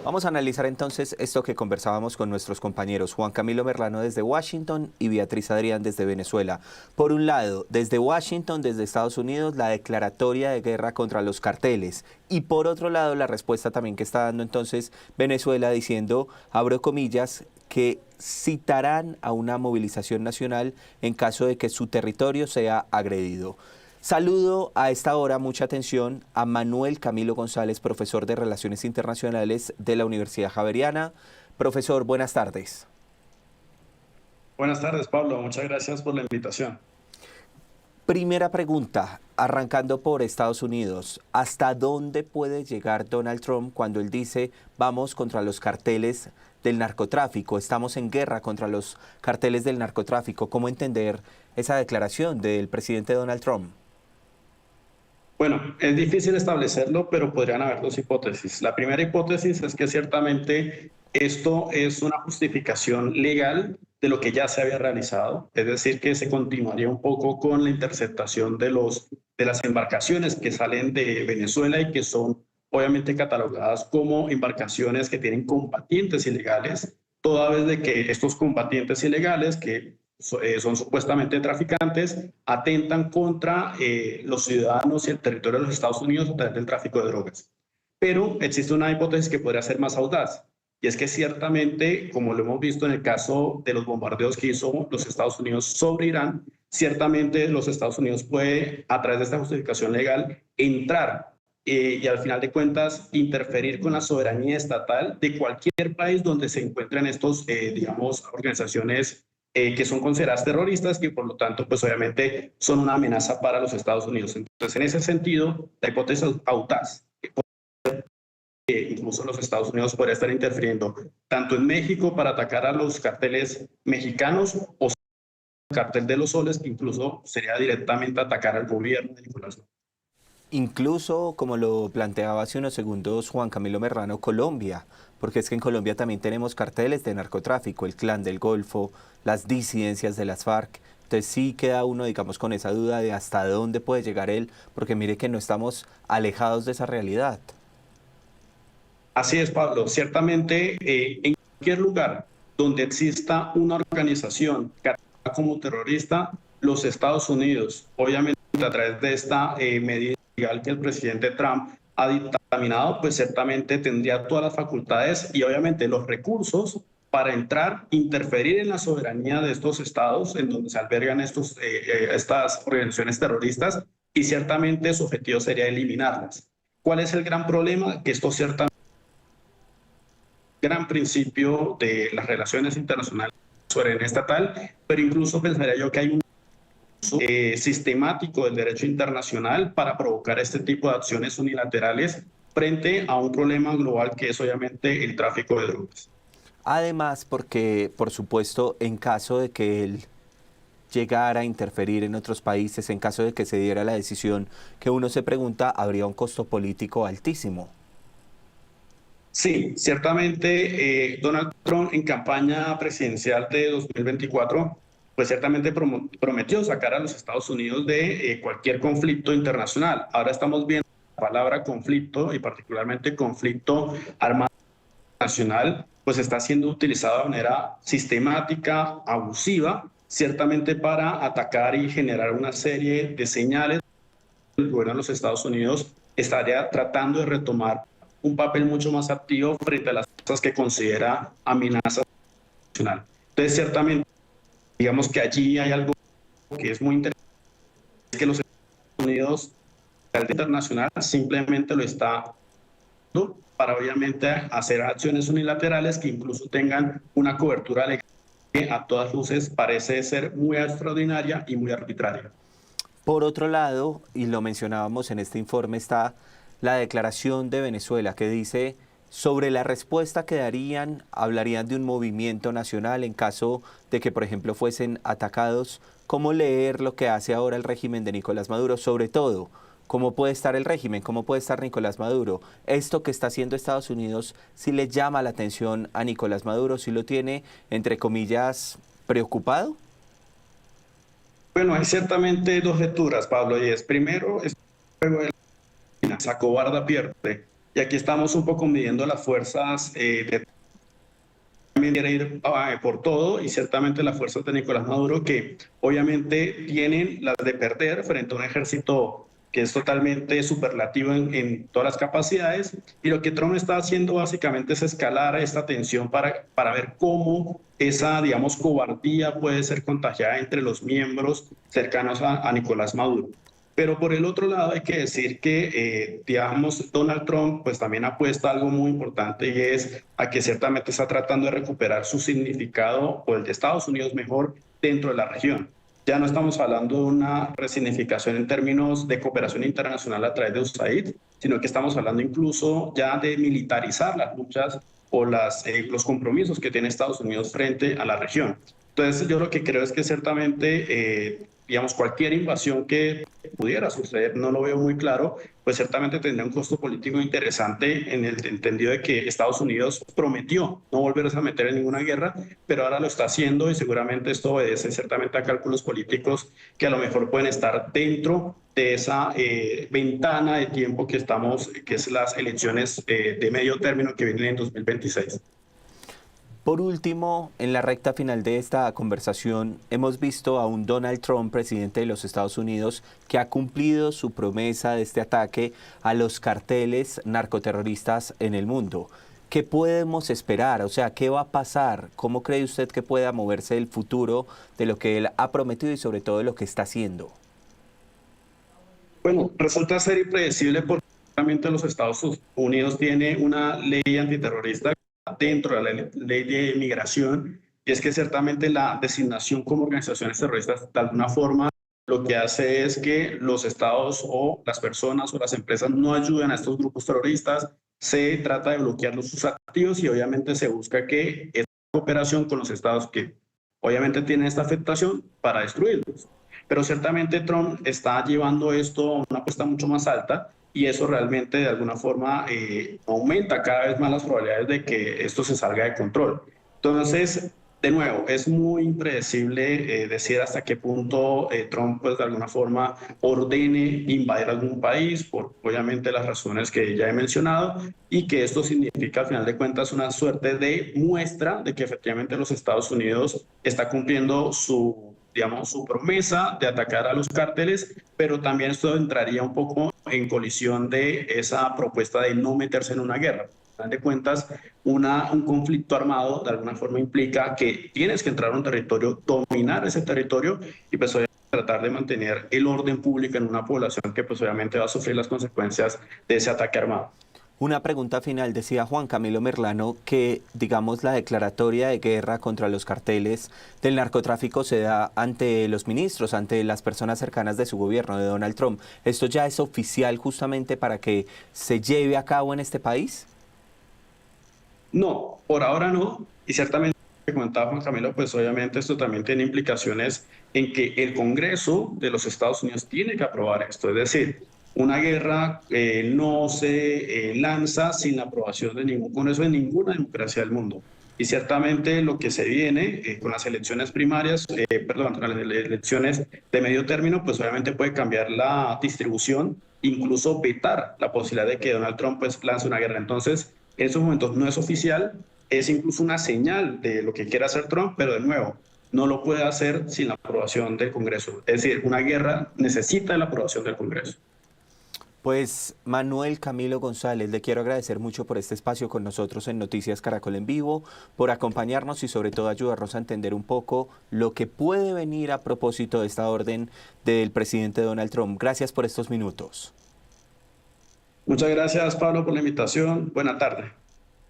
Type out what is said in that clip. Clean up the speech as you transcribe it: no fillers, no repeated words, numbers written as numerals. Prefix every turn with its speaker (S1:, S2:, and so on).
S1: Vamos a analizar entonces esto que conversábamos con nuestros compañeros Juan Camilo Merlano desde Washington y Beatriz Adrián desde Venezuela. Por un lado, desde Washington, desde Estados Unidos, la declaratoria de guerra contra los carteles. Y por otro lado, la respuesta también que está dando entonces Venezuela diciendo, abro comillas, que citarán a una movilización nacional en caso de que su territorio sea agredido. Saludo a esta hora, mucha atención, a Manuel Camilo González, profesor de Relaciones Internacionales de la Universidad Javeriana. Profesor, buenas tardes.
S2: Buenas tardes, Pablo. Muchas gracias por la invitación.
S1: Primera pregunta, arrancando por Estados Unidos. ¿Hasta dónde puede llegar Donald Trump cuando él dice vamos contra los carteles del narcotráfico, estamos en guerra contra los carteles del narcotráfico? ¿Cómo entender esa declaración del presidente Donald Trump?
S2: Bueno, es difícil establecerlo, pero podrían haber dos hipótesis. La primera hipótesis es que ciertamente esto es una justificación legal de lo que ya se había realizado, es decir, que se continuaría un poco con la interceptación de las embarcaciones que salen de Venezuela y que son obviamente catalogadas como embarcaciones que tienen combatientes ilegales, toda vez de que estos combatientes ilegales, que son supuestamente traficantes, atentan contra los ciudadanos y el territorio de los Estados Unidos a través del tráfico de drogas. Pero existe una hipótesis que podría ser más audaz, y es que ciertamente, como lo hemos visto en el caso de los bombardeos que hizo los Estados Unidos sobre Irán, ciertamente los Estados Unidos puede, a través de esta justificación legal, entrar y al final de cuentas interferir con la soberanía estatal de cualquier país donde se encuentren estos, digamos, organizaciones que son consideradas terroristas, que por lo tanto, pues obviamente son una amenaza para los Estados Unidos. Entonces, en ese sentido, la hipótesis audaz, que incluso los Estados Unidos podría estar interfiriendo tanto en México para atacar a los carteles mexicanos o el cartel de los soles, que incluso sería directamente atacar al gobierno de Nicolás Maduro.
S1: Incluso, como lo planteaba hace unos segundos Juan Camilo Merlano, Colombia, porque es que en Colombia también tenemos carteles de narcotráfico, el Clan del Golfo, las disidencias de las FARC. Entonces sí queda uno, digamos, con esa duda de hasta dónde puede llegar él, porque mire que no estamos alejados de esa realidad.
S2: Así es, Pablo. Ciertamente, en cualquier lugar donde exista una organización catalogada como terrorista, los Estados Unidos, obviamente a través de esta medida legal que el presidente Trump ha dictaminado, pues ciertamente tendría todas las facultades y obviamente los recursos para entrar, interferir en la soberanía de estos estados en donde se albergan estas organizaciones terroristas, y ciertamente su objetivo sería eliminarlas. ¿Cuál es el gran problema? Que esto ciertamente gran principio de las relaciones internacionales soberanía estatal, pero incluso pensaría yo que hay un uso sistemático del derecho internacional para provocar este tipo de acciones unilaterales frente a un problema global que es obviamente el tráfico de drogas.
S1: Además, porque, por supuesto, en caso de que él llegara a interferir en otros países, en caso de que se diera la decisión que uno se pregunta, habría un costo político altísimo.
S2: Sí, ciertamente Donald Trump en campaña presidencial de 2024, pues ciertamente prometió sacar a los Estados Unidos de cualquier conflicto internacional. Ahora estamos viendo la palabra conflicto y particularmente conflicto armado nacional, pues está siendo utilizado de manera sistemática, abusiva, ciertamente para atacar y generar una serie de señales. El gobierno de los Estados Unidos estaría tratando de retomar un papel mucho más activo frente a las cosas que considera amenazas nacional. Entonces, ciertamente, digamos que allí hay algo que es muy interesante, es que los Estados Unidos, el internacional, simplemente lo está para obviamente hacer acciones unilaterales que incluso tengan una cobertura legal que a todas luces parece ser muy extraordinaria y muy arbitraria.
S1: Por otro lado, y lo mencionábamos en este informe, está la declaración de Venezuela que dice sobre la respuesta que darían, hablarían de un movimiento nacional en caso de que, por ejemplo, fuesen atacados. ¿Cómo leer lo que hace ahora el régimen de Nicolás Maduro? Sobre todo, ¿cómo puede estar el régimen? ¿Cómo puede estar Nicolás Maduro? Esto que está haciendo Estados Unidos, si le llama la atención a Nicolás Maduro, si lo tiene, entre comillas, preocupado.
S2: Bueno, hay ciertamente dos lecturas, Pablo, y es primero, es juego de la se acobarda, pierde. y aquí estamos un poco midiendo las fuerzas también quiere ir por todo y ciertamente las fuerzas de Nicolás Maduro que obviamente tienen las de perder frente a un ejército que es totalmente superlativo en todas las capacidades y lo que Trump está haciendo básicamente es escalar esta tensión para ver cómo esa, digamos, cobardía puede ser contagiada entre los miembros cercanos a Nicolás Maduro. Pero por el otro lado hay que decir que, digamos, Donald Trump pues también apuesta a algo muy importante y es a que ciertamente está tratando de recuperar su significado o el de Estados Unidos mejor dentro de la región. Ya no estamos hablando de una resignificación en términos de cooperación internacional a través de USAID, sino que estamos hablando incluso ya de militarizar las luchas o los compromisos que tiene Estados Unidos frente a la región. Entonces, yo lo que creo es que ciertamente, digamos, cualquier invasión que pudiera suceder, no lo veo muy claro, pues ciertamente tendría un costo político interesante en el entendido de que Estados Unidos prometió no volverse a meter en ninguna guerra, pero ahora lo está haciendo y seguramente esto obedece ciertamente a cálculos políticos que a lo mejor pueden estar dentro de esa ventana de tiempo que estamos, que es las elecciones de medio término que vienen en 2026.
S1: Por último, en la recta final de esta conversación, hemos visto a un Donald Trump, presidente de los Estados Unidos, que ha cumplido su promesa de este ataque a los carteles narcoterroristas en el mundo. ¿Qué podemos esperar? O sea, ¿qué va a pasar? ¿Cómo cree usted que pueda moverse el futuro de lo que él ha prometido y sobre todo de lo que está haciendo?
S2: Bueno, resulta ser impredecible porque realmente los Estados Unidos tiene una ley antiterrorista dentro de la ley de migración, y es que ciertamente la designación como organizaciones terroristas de alguna forma lo que hace es que los estados o las personas o las empresas no ayuden a estos grupos terroristas, se trata de bloquear sus activos y obviamente se busca que esta cooperación con los estados que obviamente tienen esta afectación para destruirlos. Pero ciertamente Trump está llevando esto a una apuesta mucho más alta y eso realmente de alguna forma aumenta cada vez más las probabilidades de que esto se salga de control. Entonces, de nuevo, es muy impredecible decir hasta qué punto Trump, pues de alguna forma, ordene invadir algún país, por obviamente las razones que ya he mencionado, y que esto significa, al final de cuentas, una suerte de muestra de que efectivamente los Estados Unidos está cumpliendo su, digamos, su promesa de atacar a los cárteles, pero también esto entraría un poco en colisión de esa propuesta de no meterse en una guerra. Al final de cuentas, un conflicto armado de alguna forma implica que tienes que entrar a un territorio, dominar ese territorio y pues obviamente tratar de mantener el orden público en una población que pues obviamente va a sufrir las consecuencias de ese ataque armado.
S1: Una pregunta final, decía Juan Camilo Merlano que, digamos, la declaratoria de guerra contra los carteles del narcotráfico se da ante los ministros, ante las personas cercanas de su gobierno, de Donald Trump. ¿Esto ya es oficial justamente para que se lleve a cabo en este país?
S2: No, por ahora no, y ciertamente, como comentaba Juan Camilo, pues obviamente esto también tiene implicaciones en que el Congreso de los Estados Unidos tiene que aprobar esto, es decir, una guerra no se lanza sin la aprobación de ningún Congreso de ninguna democracia del mundo. Y ciertamente lo que se viene con las elecciones primarias, perdón, con las elecciones de medio término, pues obviamente puede cambiar la distribución, incluso vetar la posibilidad de que Donald Trump pues lance una guerra. Entonces, en esos momentos no es oficial, es incluso una señal de lo que quiere hacer Trump, pero de nuevo, no lo puede hacer sin la aprobación del Congreso. Es decir, una guerra necesita la aprobación del Congreso.
S1: Pues Manuel Camilo González, le quiero agradecer mucho por este espacio con nosotros en Noticias Caracol en Vivo, por acompañarnos y sobre todo ayudarnos a entender un poco lo que puede venir a propósito de esta orden del presidente Donald Trump. Gracias por estos minutos.
S2: Muchas gracias, Pablo, por la invitación. Buena tarde.